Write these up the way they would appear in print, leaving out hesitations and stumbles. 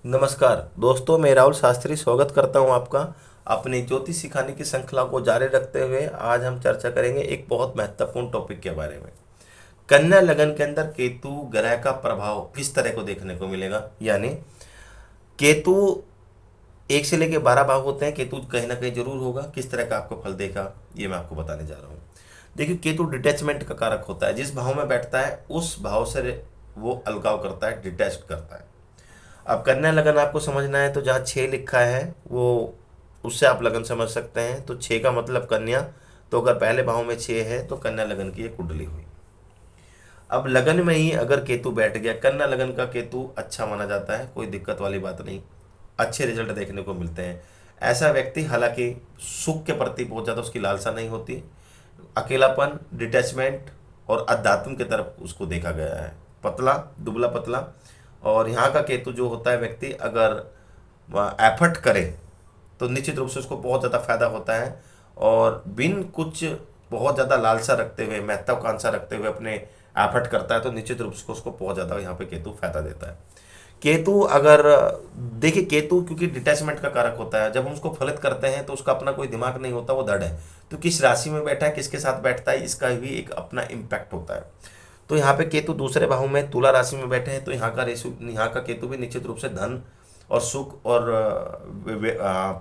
नमस्कार दोस्तों, मैं राहुल शास्त्री स्वागत करता हूं आपका अपनी ज्योतिष सिखाने की श्रृंखला को जारी रखते हुए। आज हम चर्चा करेंगे एक बहुत महत्वपूर्ण टॉपिक के बारे में। कन्या लगन के अंदर केतु ग्रह का प्रभाव किस तरह को देखने को मिलेगा। यानी केतु 1 से लेकर 12 भाव होते हैं। केतु कहीं ना कहीं जरूर होगा। किस तरह का आपको फल देगा ये मैं आपको बताने जा रहा हूँ। देखिए, केतु डिटैचमेंट का कारक होता है। जिस भाव में बैठता है उस भाव से वो अलगाव करता है, डिटैच करता है। अब कन्या लगन आपको समझना है तो जहाँ 6 लिखा है वो उससे आप लगन समझ सकते हैं। तो 6 का मतलब कन्या। तो अगर पहले भाव में 6 है तो कन्या लगन की ये कुंडली हुई। अब लगन में ही अगर केतु बैठ गया, कन्या लगन का केतु अच्छा माना जाता है, कोई दिक्कत वाली बात नहीं। अच्छे रिजल्ट देखने को मिलते हैं। ऐसा व्यक्ति हालांकि सुख के प्रति बहुत ज़्यादा उसकी लालसा नहीं होती। अकेलापन, डिटैचमेंट और अध्यात्म की तरफ उसको देखा गया है। पतला, दुबला पतला। और यहाँ का केतु जो होता है, व्यक्ति अगर एफर्ट करे तो निश्चित रूप से उसको बहुत ज़्यादा फायदा होता है। और बिन कुछ बहुत ज़्यादा लालसा रखते हुए, महत्वाकांक्षा रखते हुए अपने एफर्ट करता है तो निश्चित रूप से उसको बहुत ज़्यादा यहाँ पे केतु फायदा देता है। केतु अगर देखिए, केतु क्योंकि डिटैचमेंट का कारक होता है, जब हम उसको फलित करते हैं तो उसका अपना कोई दिमाग नहीं होता, वो दृढ़ है। तो किस राशि में बैठा है, किसके साथ बैठता है, इसका भी एक अपना इम्पैक्ट होता है। तो यहाँ पे केतु दूसरे भाव में तुला राशि में बैठे हैं तो यहाँ का केतु भी निश्चित रूप से धन और सुख और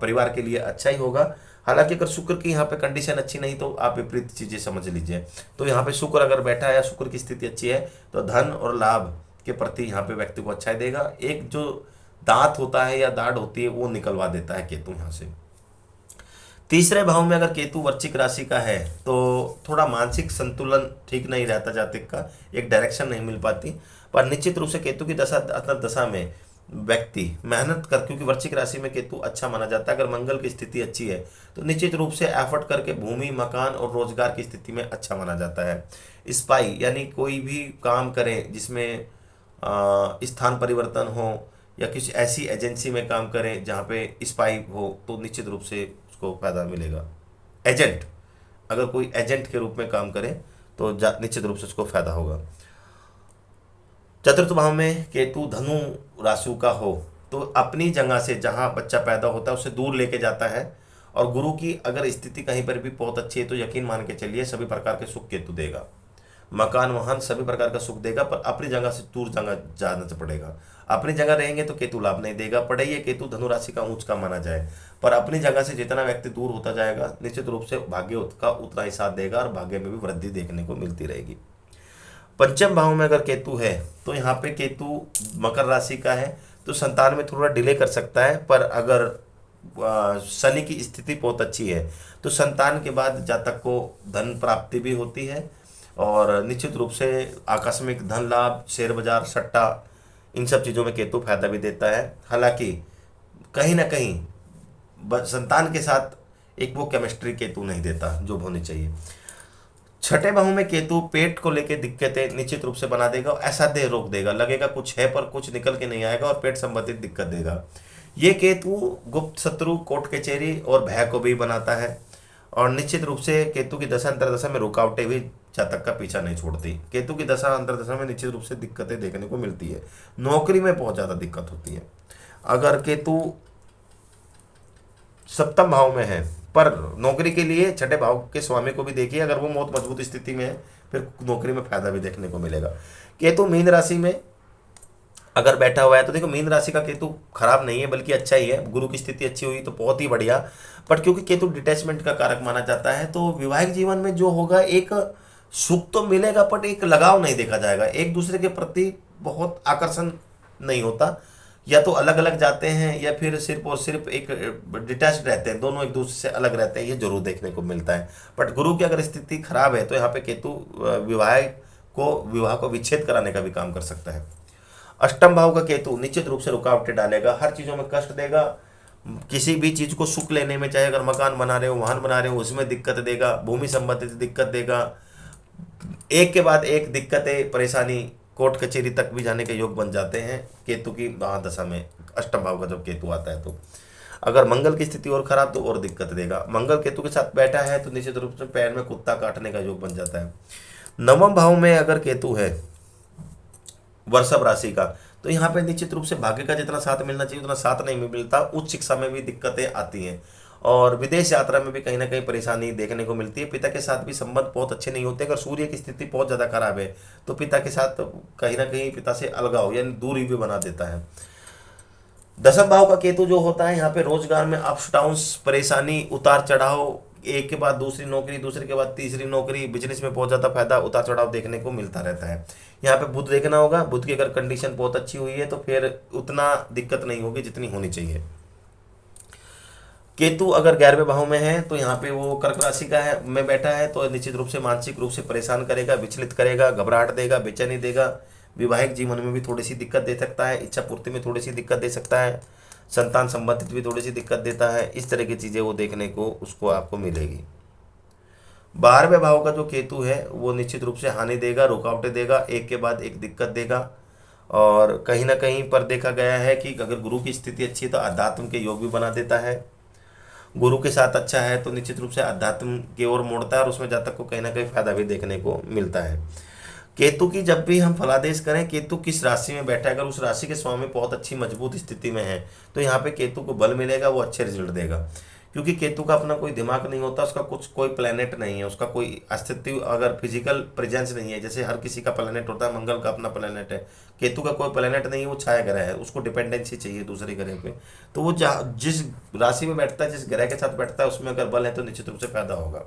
परिवार के लिए अच्छा ही होगा। हालांकि अगर शुक्र की यहाँ पे कंडीशन अच्छी नहीं तो आप विपरीत चीजें समझ लीजिए। तो यहाँ पे शुक्र अगर बैठा है या शुक्र की स्थिति अच्छी है तो धन और लाभ के प्रति यहाँ पे व्यक्ति को अच्छा ही देगा। एक जो दांत होता है या दाढ़ होती है वो निकलवा देता है केतु यहाँ से। तीसरे भाव में अगर केतु वृश्चिक राशि का है तो थोड़ा मानसिक संतुलन ठीक नहीं रहता जातक का, एक डायरेक्शन नहीं मिल पाती। पर निश्चित रूप से केतु की दशा में व्यक्ति मेहनत कर, क्योंकि वृश्चिक राशि में केतु अच्छा माना जाता है। अगर मंगल की स्थिति अच्छी है तो निश्चित रूप से एफर्ट करके भूमि, मकान और रोजगार की स्थिति में अच्छा माना जाता है। स्पाई यानी कोई भी काम करें जिसमें स्थान परिवर्तन हो या किसी ऐसी एजेंसी में काम करें जहाँ पे स्पाई हो तो निश्चित रूप से उसको फायदा मिलेगा। एजेंट, अगर कोई एजेंट के रूप में काम करे तो निश्चित रूप से उसको फायदा होगा। चतुर्थ भाव में केतु धनु राशि का हो तो अपनी जगह से जहाँ बच्चा पैदा होता है उससे दूर लेके जाता है। और गुरु की अगर स्थिति कहीं पर भी बहुत अच्छी है तो यकीन मान के चलिए सभी प्रकार के सुख केतु देगा। मकान, वाहन सभी प्रकार का सुख देगा। पर अपनी जगह से दूर जगह जाना से पड़ेगा। अपनी जगह रहेंगे तो केतु लाभ नहीं देगा। पढ़े ये केतु धनु राशि का ऊंच का माना जाए, पर अपनी जगह से जितना व्यक्ति दूर होता जाएगा निश्चित रूप से भाग्य का उतना ही साथ देगा और भाग्य में भी वृद्धि देखने को मिलती रहेगी। पंचम भाव में अगर केतु है तो यहाँ पे केतु मकर राशि का है तो संतान में थोड़ा डिले कर सकता है। पर अगर शनि की स्थिति बहुत अच्छी है तो संतान के बाद जातक को धन प्राप्ति भी होती है। और निश्चित रूप से आकस्मिक धन लाभ, शेयर बाजार, सट्टा, इन सब चीज़ों में केतु फायदा भी देता है। हालांकि कहीं ना कहीं संतान के साथ एक वो केमिस्ट्री केतु नहीं देता जो होनी चाहिए। छठे भाव में केतु पेट को लेकर दिक्कतें निश्चित रूप से बना देगा। ऐसा देह रोक देगा, लगेगा कुछ है पर कुछ निकल के नहीं आएगा और पेट संबंधित दिक्कत देगा। ये केतु गुप्त शत्रु, कोर्ट कचहरी और भय को भी बनाता है। और निश्चित रूप से केतु की दशा अंतरदशा में रुकावटें भी जातक का पीछा नहीं छोड़ती। केतु की दशा अंतरदशा में निश्चित रूप से दिक्कतें देखने को मिलती है। नौकरी में बहुत ज़्यादा दिक्कत होती है। अगर केतु सप्तम भाव में है, पर नौकरी के लिए छठे भाव के स्वामी को भी देखिए, अगर वो बहुत मजबूत स्थिति में है फिर नौकरी में फायदा भी देखने को मिलेगा। केतु मीन राशि में अगर बैठा हुआ है तो देखो, मीन राशि का केतु खराब नहीं है बल्कि अच्छा ही है। गुरु की स्थिति अच्छी हुई तो बहुत ही बढ़िया। बट क्योंकि केतु डिटैचमेंट का कारक माना जाता है तो वैवाहिक जीवन में जो होगा, एक सुख तो मिलेगा बट एक लगाव नहीं देखा जाएगा। एक दूसरे के प्रति बहुत आकर्षण नहीं होता। या तो अलग अलग जाते हैं या फिर सिर्फ और सिर्फ एक डिटैच रहते हैं, दोनों एक दूसरे से अलग रहते हैं, ये जरूर देखने को मिलता है। बट गुरु की अगर स्थिति खराब है तो यहाँ पे केतु विवाह को विच्छेद कराने का भी काम कर सकता है। अष्टम भाव का केतु निश्चित रूप से रुकावटें डालेगा, हर चीज़ों में कष्ट देगा। किसी भी चीज़ को सुख लेने में, चाहे अगर मकान बना रहे हो, वाहन बना रहे हो, उसमें दिक्कत देगा। भूमि संबंधित दिक्कत देगा। एक के बाद एक दिक्कतें, परेशानी, कोर्ट कचहरी तक भी जाने के योग बन जाते हैं केतु की महादशा में। अष्टम भाव का जब केतु आता है तो अगर मंगल की स्थिति और खराब तो और दिक्कत देगा। मंगल केतु के साथ बैठा है तो निश्चित रूप से पैर में कुत्ता काटने का योग बन जाता है। नवम भाव में अगर केतु है वृषभ राशि का तो यहाँ पे निश्चित रूप से भाग्य का जितना साथ मिलना चाहिए उतना साथ नहीं मिलता, उच्च शिक्षा में भी दिक्कतें आती हैं और विदेश यात्रा में भी कहीं ना कहीं परेशानी देखने को मिलती है। पिता के साथ भी संबंध बहुत अच्छे नहीं होते। अगर सूर्य की स्थिति बहुत ज़्यादा खराब है तो पिता के साथ कहीं ना कहीं पिता से अलगाव यानी दूरी भी बना देता है। दसम भाव का केतु जो होता है यहाँ पे रोजगार में अप्स डाउन्स, परेशानी, उतार चढ़ाव, एक के बाद दूसरी नौकरी, दूसरे के बाद तीसरी नौकरी, बिजनेस में बहुत ज़्यादा फायदा, उतार चढ़ाव देखने को मिलता रहता है। यहाँ पे बुध देखना होगा, बुध की अगर कंडीशन बहुत अच्छी हुई है तो फिर उतना दिक्कत नहीं होगी जितनी होनी चाहिए। केतु अगर 11वें भाव में है तो यहाँ पे वो कर्क राशि का है में बैठा है तो निश्चित रूप से मानसिक रूप से परेशान करेगा, विचलित करेगा, घबराहट देगा, बेचैनी देगा, वैवाहिक जीवन में भी थोड़ी सी दिक्कत दे सकता है, इच्छा पूर्ति में थोड़ी सी दिक्कत दे सकता है, संतान संबंधित भी थोड़ी सी दिक्कत देता है। इस तरह की चीज़ें वो देखने को उसको आपको मिलेगी। 12वें भाव का जो केतु है वो निश्चित रूप से हानि देगा, रुकावटें देगा, एक के बाद एक दिक्कत देगा। और कहीं ना कहीं पर देखा गया है कि अगर गुरु की स्थिति अच्छी है तो अध्यात्म के योग भी बना देता है। गुरु के साथ अच्छा है तो निश्चित रूप से अध्यात्म की ओर मोड़ता है और उसमें जातक को कहीं ना कहीं फायदा भी देखने को मिलता है। केतु की जब भी हम फलादेश करें, केतु किस राशि में बैठा है, अगर उस राशि के स्वामी बहुत अच्छी मजबूत स्थिति में है तो यहाँ पे केतु को बल मिलेगा, वो अच्छे रिजल्ट देगा। क्योंकि केतु का अपना कोई दिमाग नहीं होता, उसका कुछ कोई प्लेनेट नहीं है, उसका कोई अस्तित्व अगर फिजिकल प्रेजेंस नहीं है, जैसे हर किसी का प्लेनेट होता है, मंगल का अपना प्लेनेट है, केतु का कोई प्लेनेट नहीं है, वो छाया ग्रह है, उसको डिपेंडेंसी चाहिए दूसरे ग्रह पे। तो वो जिस राशि में बैठता है, जिस ग्रह के साथ बैठता है, उसमें अगर बल है तो निश्चित रूप से फायदा होगा।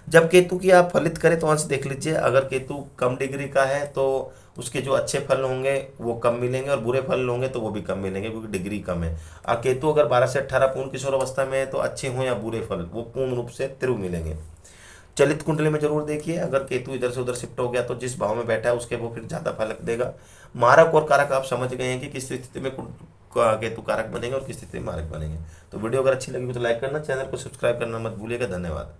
जब केतु की आप फलित करें तो वहाँ से देख लीजिए, अगर केतु कम डिग्री का है तो उसके जो अच्छे फल होंगे वो कम मिलेंगे और बुरे फल होंगे तो वो भी कम मिलेंगे क्योंकि डिग्री कम है। और केतु अगर 12 से 18 पूर्ण किशोर अवस्था में है तो अच्छे हों या बुरे फल वो पूर्ण रूप से तिरु मिलेंगे। चलित कुंडली में जरूर देखिए, अगर केतु इधर से उधर शिफ्ट हो गया तो जिस भाव में बैठा है उसके वो फिर ज़्यादा फलक देगा। मारक और कारक आप समझ गए हैं कि किस स्थिति में केतु कारक बनेंगे और किस स्थिति में मारक बनेंगे। तो वीडियो अगर अच्छी लगी हो तो लाइक करना, चैनल को सब्सक्राइब करना मत भूलिएगा। धन्यवाद।